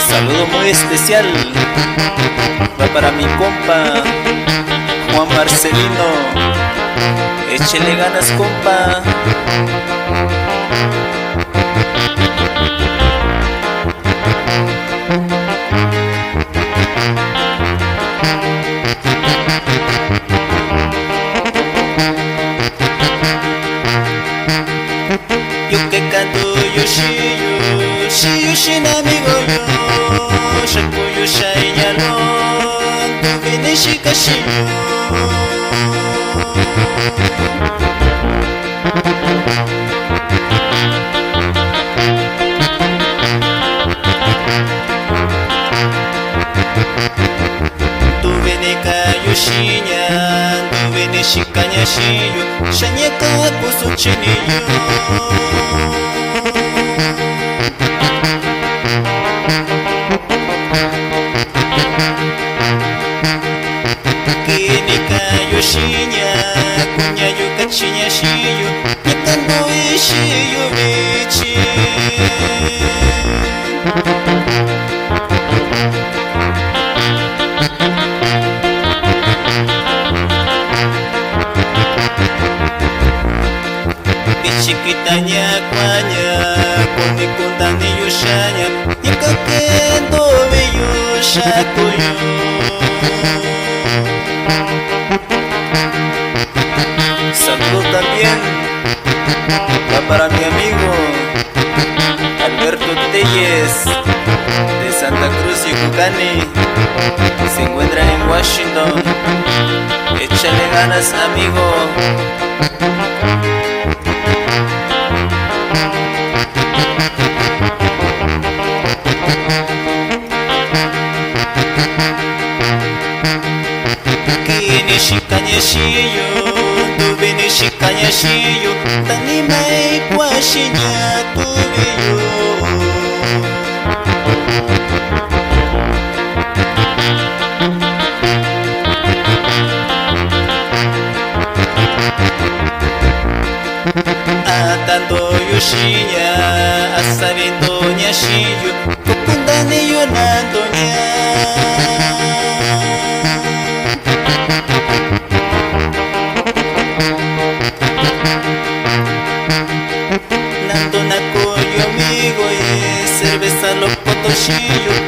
Saludo muy especial va para mi compa Juan Marcelino. Échele ganas, compa. Yo que canto yo shin amigo yo shakuyo shainyalo tu venishi kashiyo tu venika yoshinya tu venishi kanyashiyo shanyaka kusuchiniyo Yoshinya, kunya yuka chinya shiyu, nikando ishiyu bichi. Ichikitanya kwanya, kuni kundani yushanya, nikakendo biyushakuyu. Saludo también va para mi amigo Alberto Telles de Santa Cruz Yucucani, se encuentra en Washington. Échale ganas, amigo. Kini shikanyeshiyo Shikanyashiyo, tanimai kwa shinya tubiyo. Atando yoshinya, asabindo nyashiyo, kukundani yonando nya. Cerveza los potosillos